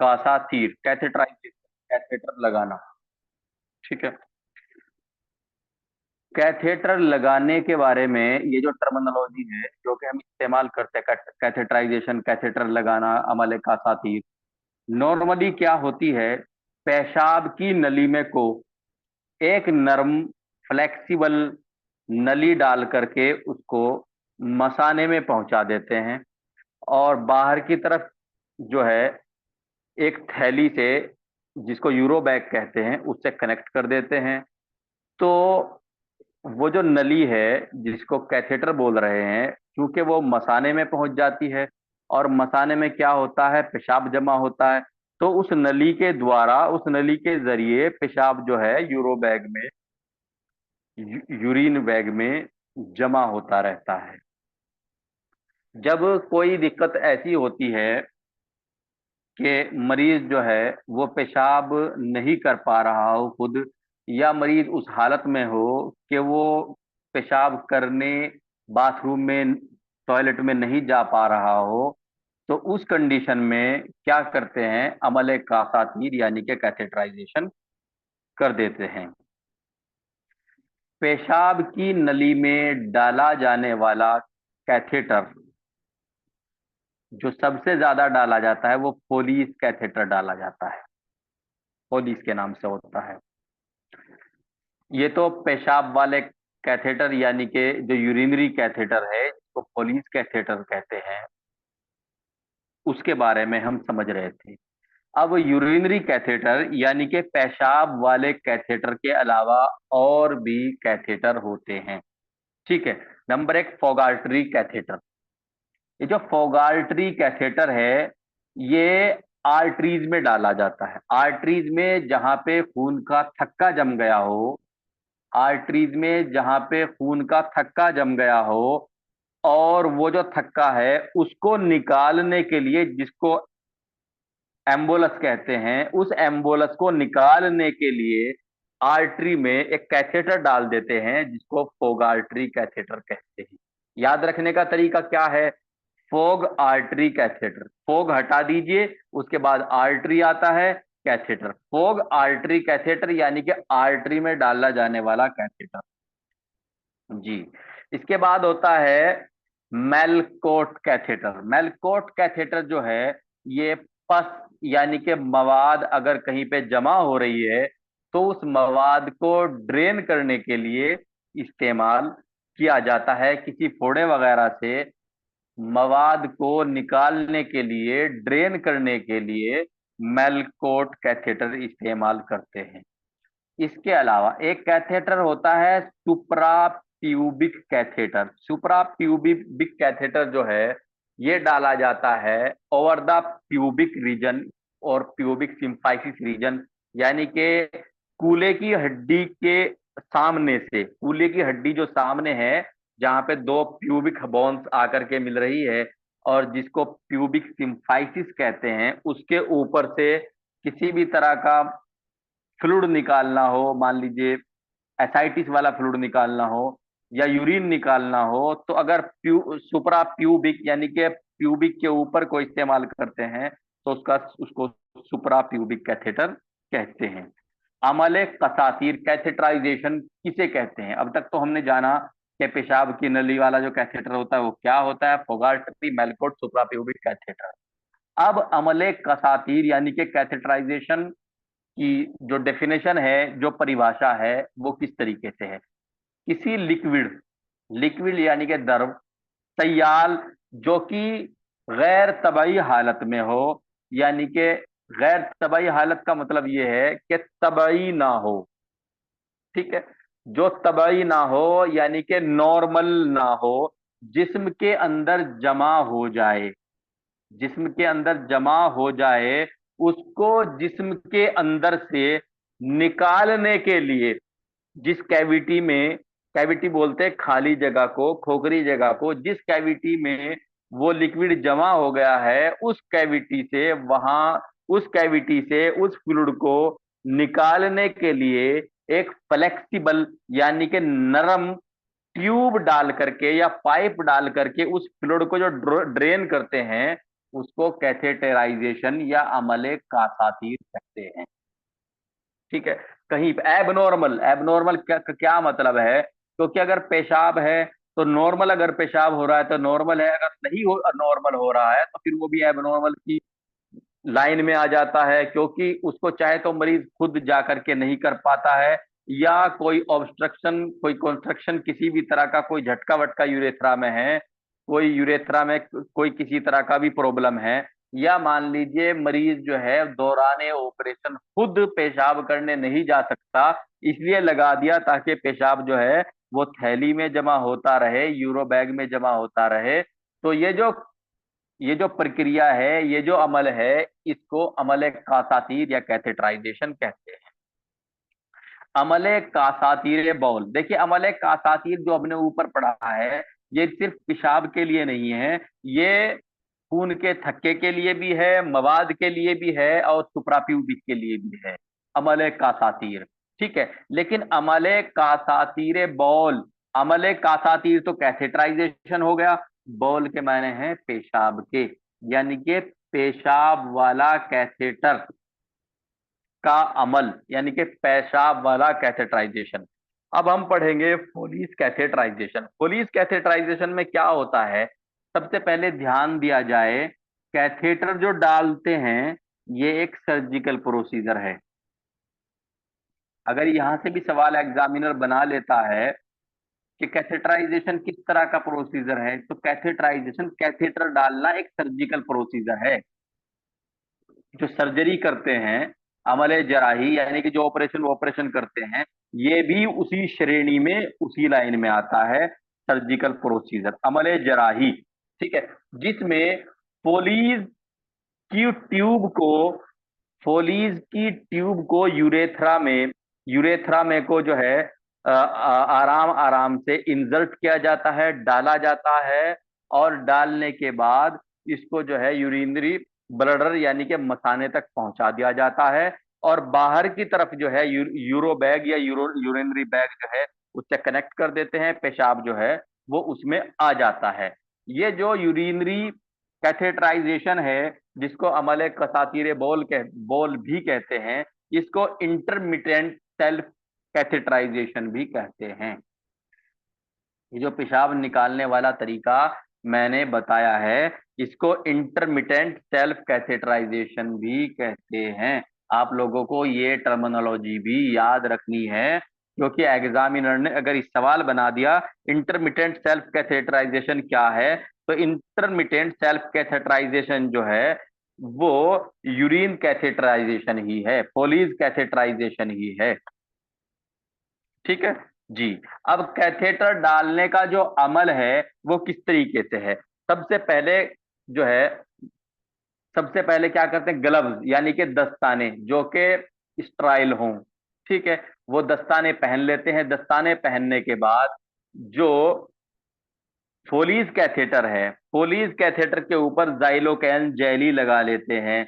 कासातीर, catheterization, catheter लगाना। ठीक है। कैथेटर लगाने के बारे में ये जो टर्मिनोलॉजी है जो कि हम इस्तेमाल करते हैं, कैथेटराइजेशन, कैथेटर लगाना, अमल कासातीर, नॉर्मली क्या होती है, पेशाब की नली में को एक नरम फ्लेक्सिबल नली डाल करके उसको मसाने में पहुंचा देते हैं, और बाहर की तरफ जो है एक थैली से, जिसको यूरो बैग कहते हैं, उससे कनेक्ट कर देते हैं। तो वो जो नली है जिसको कैथेटर बोल रहे हैं, क्योंकि वो मसाने में पहुंच जाती है, और मसाने में क्या होता है, पेशाब जमा होता है, तो उस नली के द्वारा, उस नली के जरिए पेशाब जो है यूरो बैग में, यूरिन बैग में जमा होता रहता है। जब कोई दिक्कत ऐसी होती है कि मरीज जो है वो पेशाब नहीं कर पा रहा हो खुद, या मरीज उस हालत में हो कि वो पेशाब करने बाथरूम में, टॉयलेट में नहीं जा पा रहा हो, तो उस कंडीशन में क्या करते हैं, अमल कासातीर यानी कि कैथेटराइजेशन कर देते हैं। पेशाब की नली में डाला जाने वाला कैथेटर, जो सबसे ज्यादा डाला जाता है, वो फोलिस कैथेटर डाला जाता है, फोलिस के नाम से होता है। ये तो पेशाब वाले कैथेटर यानी कि जो यूरिनरी कैथेटर है, जिसको फोलिस कैथेटर कहते हैं, उसके बारे में हम समझ रहे थे। अब यूरिनरी कैथेटर यानी कि पेशाब वाले कैथेटर के अलावा और भी कैथेटर होते हैं। ठीक है। नंबर एक, फोगार्टरी कैथेटर। ये जो फोगार्टरी कैथेटर है, ये आर्टरीज में डाला जाता है। आर्टरीज में जहां पे खून का थक्का जम गया हो, आर्टरीज में जहां पे खून का थक्का जम गया हो, और वो जो थक्का है उसको निकालने के लिए, जिसको एम्बोलस कहते हैं, उस एम्बोलस को निकालने के लिए आर्टरी में एक कैथेटर डाल देते हैं, जिसको फोग आर्टरी कैथेटर कहते हैं। याद रखने का तरीका क्या है, फोग आर्टरी कैथेटर, फोग हटा दीजिए, उसके बाद आर्टरी आता है, कैथेटर, फोग आर्टरी कैथेटर यानी कि आर्टरी में डाला जाने वाला कैथेटर। जी। इसके बाद होता है मेलकोट कैथेटर। मेलकोट कैथेटर जो है, ये पस यानी कि मवाद अगर कहीं पे जमा हो रही है, तो उस मवाद को ड्रेन करने के लिए इस्तेमाल किया जाता है। किसी फोड़े वगैरह से मवाद को निकालने के लिए, ड्रेन करने के लिए मेलकोट कैथेटर इस्तेमाल करते हैं। इसके अलावा एक कैथेटर होता है सुप्रा प्यूबिक कैथेटर। सुप्रा प्यूबिक कैथेटर जो है, ये डाला जाता है ओवर द प्यूबिक रीजन और प्यूबिक सिम्फाइसिस रीजन, यानी कि कूले की हड्डी के सामने से, कूले की हड्डी जो सामने है, जहां पे दो प्यूबिक बोन्स आकर के मिल रही है, और जिसको प्यूबिक सिम्फाइसिस कहते हैं, उसके ऊपर से किसी भी तरह का फ्लूइड निकालना हो, मान लीजिए एसाइटिस वाला फ्लूइड निकालना हो या यूरिन निकालना हो, तो अगर सुपरा प्यूबिक यानी कि प्यूबिक के ऊपर को इस्तेमाल करते हैं, तो उसको सुपरा प्यूबिक कैथेटर कहते हैं। अमले कसातीर कैथेटराइजेशन किसे कहते हैं? अब तक तो हमने जाना कि पेशाब की नली वाला जो कैथेटर होता है वो क्या होता है, फोगार्टरी, मेलकोट, सुपरा प्यूबिक कैथेटर। अब अमले कसातीर यानी कि कैथेटराइजेशन की जो डेफिनेशन है, जो परिभाषा है, वो किस तरीके से है। किसी लिक्विड, लिक्विड यानी कि द्रव, तैयाल, जो कि गैर तबाई हालत में हो, यानी कि गैर तबाई हालत का मतलब यह है कि तबाई ना हो। ठीक है। जो तबाई ना हो यानी कि नॉर्मल ना हो, जिस्म के अंदर जमा हो जाए, जिस्म के अंदर जमा हो जाए, उसको जिस्म के अंदर से निकालने के लिए, जिस कैविटी में, कैविटी बोलते हैं खाली जगह को, खोखरी जगह को, जिस कैविटी में वो लिक्विड जमा हो गया है, उस कैविटी से, वहां उस कैविटी से उस फ्लूइड को निकालने के लिए एक फ्लेक्सिबल यानी कि नरम ट्यूब डाल करके या पाइप डाल करके उस फ्लूइड को जो ड्रेन करते हैं, उसको कैथेटराइजेशन या अमले कासातीर कहते हैं। ठीक है। कहीं एबनॉर्मल, एबनॉर्मल क्या क्या मतलब है? क्योंकि अगर पेशाब है तो नॉर्मल, अगर पेशाब हो रहा है तो नॉर्मल है, अगर नहीं हो नॉर्मल हो रहा है तो फिर वो भी एबनॉर्मल की लाइन में आ जाता है, क्योंकि उसको चाहे तो मरीज खुद जा करके नहीं कर पाता है, या कोई ऑब्स्ट्रक्शन, कोई कंस्ट्रक्शन, किसी भी तरह का कोई झटका वटका यूरेथ्रा में है, कोई यूरेथ्रा में कोई किसी तरह का भी प्रॉब्लम है, या मान लीजिए मरीज जो है दौरान ऑपरेशन खुद पेशाब करने नहीं जा सकता, इसलिए लगा दिया ताकि पेशाब जो है वो थैली में जमा होता रहे, यूरो बैग में जमा होता रहे। तो ये जो प्रक्रिया है, ये जो अमल है, इसको अमल कासातीर या कैथेटराइजेशन कहते हैं। अमल कासातीर बौल, देखिए अमल कासातीर जो हमने ऊपर पढ़ा है, ये सिर्फ पेशाब के लिए नहीं है, ये खून के थक्के के लिए भी है, मवाद के लिए भी है, और सुप्राप्यूबिक के लिए भी है अमल कासातीर। ठीक है। लेकिन अमल कासातीर बौल, अमल कासातीर तो कैथेटराइजेशन हो गया, बौल के मायने हैं पेशाब के, यानी कि पेशाब वाला कैथेटर का अमल, यानी कि पेशाब वाला कैथेटराइजेशन। अब हम पढ़ेंगे फोलिस कैथेटराइजेशन। फोलिस कैथेटराइजेशन में क्या होता है? सबसे पहले ध्यान दिया जाए, कैथेटर जो डालते हैं ये एक सर्जिकल प्रोसीजर है। अगर यहां से भी सवाल एग्जामिनर बना लेता है कि कैथेटराइजेशन किस तरह का प्रोसीजर है, तो कैथेटराइजेशन, कैथेटर डालना एक सर्जिकल प्रोसीजर है। जो सर्जरी करते हैं, अमले जराही, यानी कि जो ऑपरेशन ऑपरेशन करते हैं, ये भी उसी श्रेणी में, उसी लाइन में आता है, सर्जिकल प्रोसीजर, अमले जराही। ठीक है। जिसमें फोलीज की ट्यूब को, फोलीज की ट्यूब को यूरेथ्रा में को जो है आराम आराम से इंसर्ट किया जाता है, डाला जाता है, और डालने के बाद इसको जो है यूरिनरी ब्लडर यानी कि मसाने तक पहुंचा दिया जाता है, और बाहर की तरफ जो है यूरो बैग या यूरिनरी बैग जो है उससे कनेक्ट कर देते हैं, पेशाब जो है वो उसमें आ जाता है। ये जो यूरिनरी कैथेटराइजेशन है, जिसको अमले कसातीर बोल भी कहते हैं, इसको इंटरमिटेंट सेल्फ कैथेटराइजेशन भी कहते हैं। ये जो पेशाब निकालने वाला तरीका मैंने बताया है, इसको इंटरमिटेंट सेल्फ कैथेटराइजेशन भी कहते हैं। आप लोगों को ये टर्मिनोलॉजी भी याद रखनी है, क्योंकि एग्जामिनर ने अगर इस सवाल बना दिया इंटरमिटेंट सेल्फ कैथेटराइजेशन क्या है, तो इंटरमिटेंट सेल्फ कैथेटराइजेशन जो है वो यूरिन कैथेटराइजेशन ही है, फोलीज कैथेटराइजेशन ही है। ठीक है जी। अब कैथेटर डालने का जो अमल है वो किस तरीके से है? सबसे पहले जो है, सबसे पहले क्या करते हैं, ग्लव्स यानी कि दस्ताने जो कि स्टराइल हों। ठीक है। वो दस्ताने पहन लेते हैं। दस्ताने पहनने के बाद जो फोलीज कैथेटर है, फोलीज कैथेटर के ऊपर जाइलोकैन जेली लगा लेते हैं,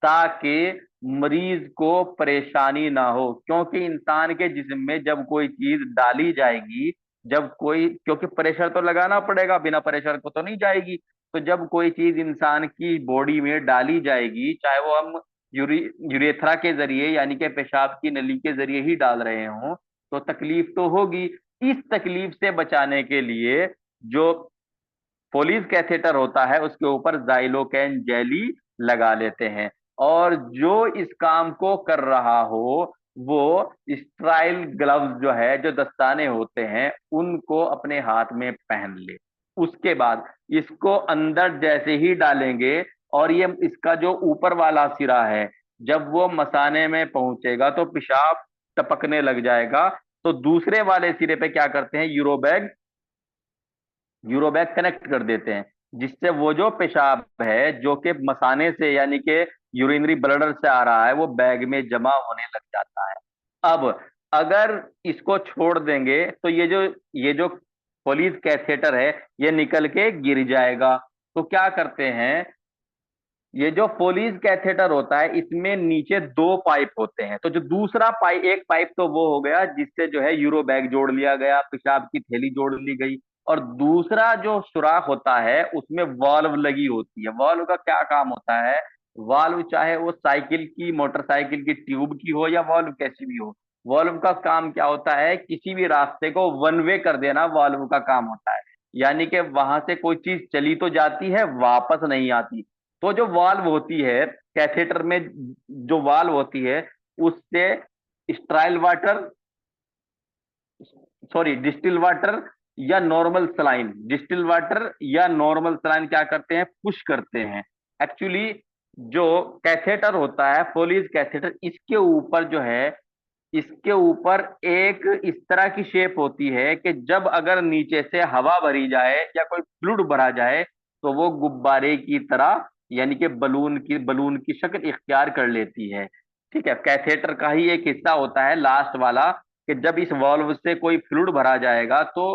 ताकि मरीज को परेशानी ना हो, क्योंकि इंसान के जिस्म में जब कोई चीज डाली जाएगी, जब कोई, क्योंकि प्रेशर तो लगाना पड़ेगा, बिना प्रेशर को तो नहीं जाएगी, तो जब कोई चीज इंसान की बॉडी में डाली जाएगी, चाहे वो हम यूरेथ्रा के जरिए यानी कि पेशाब की नली के जरिए ही डाल रहे हों, तो तकलीफ तो होगी। इस तकलीफ से बचाने के लिए जो फोलिस कैथेटर होता है उसके ऊपर जाइलोकैन जेली लगा लेते हैं, और जो इस काम को कर रहा हो वो स्ट्राइल ग्लव्स जो है, जो दस्ताने होते हैं, उनको अपने हाथ में पहन ले। उसके बाद इसको अंदर जैसे ही डालेंगे, और ये इसका जो ऊपर वाला सिरा है, जब वो मसाने में पहुंचेगा तो पेशाब टपकने लग जाएगा, तो दूसरे वाले सिरे पे क्या करते हैं, यूरोबैग कनेक्ट कर देते हैं, जिससे वो जो पेशाब है जो कि मसाने से यानी कि यूरिनरी ब्लडर से आ रहा है, वो बैग में जमा होने लग जाता है। अब अगर इसको छोड़ देंगे तो ये जो पोलिस कैथेटर है ये निकल के गिर जाएगा। तो क्या करते हैं, ये जो पोलिस कैथेटर होता है इसमें नीचे दो पाइप होते हैं, तो जो दूसरा पाइप, एक पाइप तो वो हो गया जिससे जो है यूरो बैग जोड़ लिया गया, पेशाब की थैली जोड़ ली गई, और दूसरा जो सुराख होता है उसमें वाल्व लगी होती है। वाल्व का क्या काम होता है? वाल्व चाहे वो साइकिल की, मोटरसाइकिल की ट्यूब की हो या वाल्व कैसी भी हो, वाल्व का काम क्या होता है? किसी भी रास्ते को वन वे कर देना वाल्व का काम होता है। यानी कि वहां से कोई चीज चली तो जाती है, वापस नहीं आती। तो जो वाल्व होती है कैथेटर में, जो वाल्व होती है उससे स्ट्राइल वाटर, सॉरी डिस्टिल वाटर या नॉर्मल सलाइन, डिस्टिल वाटर या नॉर्मल सलाइन क्या करते हैं? पुश करते हैं। एक्चुअली जो कैथेटर होता है, फोलिज कैथेटर, इसके ऊपर जो है, इसके ऊपर एक इस तरह की शेप होती है कि जब अगर नीचे से हवा भरी जाए या कोई फ्लूइड भरा जाए तो वो गुब्बारे की तरह, यानी कि बलून की शक्ल इख्तियार कर लेती है। ठीक है, कैथेटर का ही एक हिस्सा होता है लास्ट वाला, कि जब इस वॉल्व से कोई फ्लूइड भरा जाएगा तो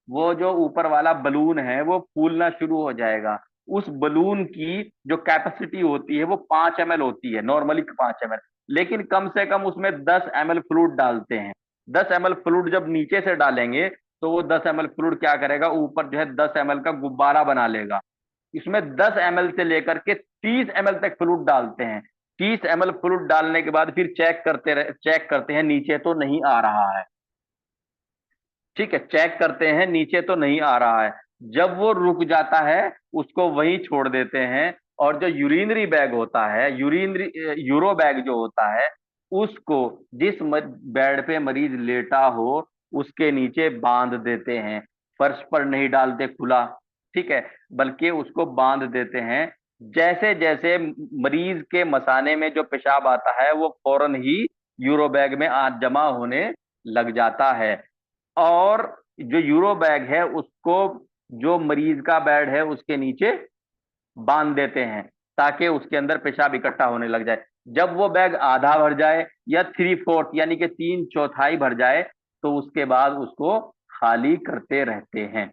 वो जो ऊपर वाला बलून है वो फूलना शुरू हो जाएगा। उस बलून की जो कैपेसिटी होती है वो 5 ml होती है, नॉर्मली 5 ml, लेकिन कम से कम उसमें 10 ml फ्लूइड डालते हैं। 10 ml फ्लूइड जब नीचे से डालेंगे तो वो 10 ml फ्लूइड क्या करेगा? ऊपर जो है 10 ml का गुब्बारा बना लेगा। इसमें 10 ml से लेकर के 30 ml तक फ्लूइड डालते हैं। 30 ml फ्लूइड डालने के बाद फिर चेक करते हैं नीचे तो नहीं आ रहा है। ठीक है, चेक करते हैं नीचे तो नहीं आ रहा है। जब वो रुक जाता है उसको वहीं छोड़ देते हैं, और जो यूरिनरी बैग होता है, यूरो बैग जो होता है, उसको जिस बेड पे मरीज लेटा हो उसके नीचे बांध देते हैं। फर्श पर नहीं डालते खुला, ठीक है, बल्कि उसको बांध देते हैं। जैसे जैसे मरीज के मसाने में जो पेशाब आता है वो फौरन ही यूरो बैग में आ जमा होने लग जाता है। और जो यूरो बैग है उसको जो मरीज का बेड है उसके नीचे बांध देते हैं ताकि उसके अंदर पेशाब इकट्ठा होने लग जाए। जब वो बैग आधा भर जाए या 3/4 यानी कि 3/4 भर जाए तो उसके बाद उसको खाली करते रहते हैं।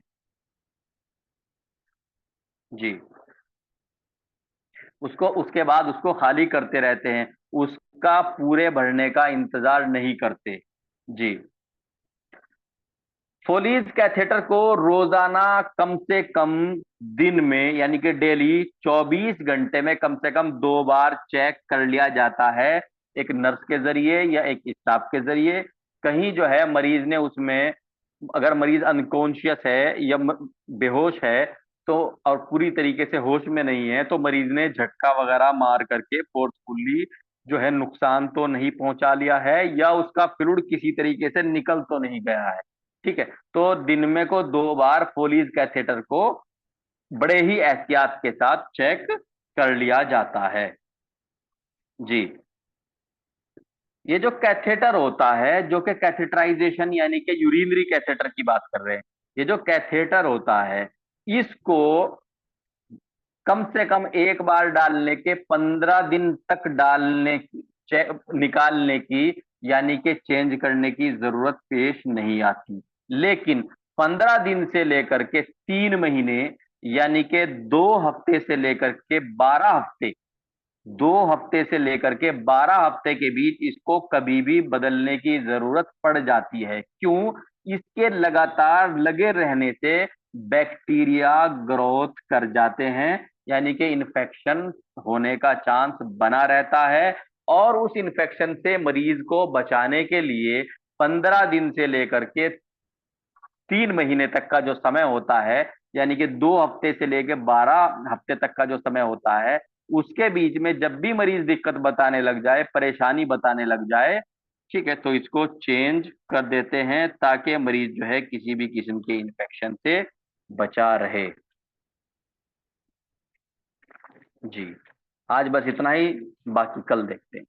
जी, उसको उसके बाद उसको खाली करते रहते हैं, उसका पूरे भरने का इंतजार नहीं करते। जी, फोलिज कैथेटर को रोजाना कम से कम दिन में, यानी कि डेली 24 घंटे में कम से कम 2 बार चेक कर लिया जाता है, एक नर्स के जरिए या एक स्टाफ के जरिए। कहीं जो है मरीज ने उसमें, अगर मरीज अनकॉन्शियस है या बेहोश है तो, और पूरी तरीके से होश में नहीं है, तो मरीज ने झटका वगैरह मार करके फोर्सफुली जो है नुकसान तो नहीं पहुंचा लिया है, या उसका फ्लूइड किसी तरीके से निकल तो नहीं गया है। ठीक है, तो दिन में को 2 बार फोलिज कैथेटर को बड़े ही एहतियात के साथ चेक कर लिया जाता है। जी, ये जो कैथेटर होता है, जो कि कैथेटराइजेशन यानी कि यूरिनरी कैथेटर की बात कर रहे हैं, ये जो कैथेटर होता है इसको कम से कम एक बार डालने के 15 दिन तक निकालने की, यानी कि चेंज करने की जरूरत पेश नहीं आती। लेकिन 15 दिन से लेकर के 3 महीने, यानी कि 2 हफ्ते से लेकर के 12 हफ्ते, 2 हफ्ते से लेकर के 12 हफ्ते के बीच इसको कभी भी बदलने की जरूरत पड़ जाती है। क्यों? इसके लगातार लगे रहने से बैक्टीरिया ग्रोथ कर जाते हैं, यानी कि इन्फेक्शन होने का चांस बना रहता है। और उस इन्फेक्शन से मरीज को बचाने के लिए 15 दिन से लेकर के 3 महीने तक का जो समय होता है, यानी कि 2 हफ्ते से लेकर 12 हफ्ते तक का जो समय होता है, उसके बीच में जब भी मरीज दिक्कत बताने लग जाए, परेशानी बताने लग जाए, ठीक है, तो इसको चेंज कर देते हैं ताकि मरीज जो है किसी भी किस्म के इन्फेक्शन से बचा रहे। जी, आज बस इतना ही, बाकी कल देखते हैं।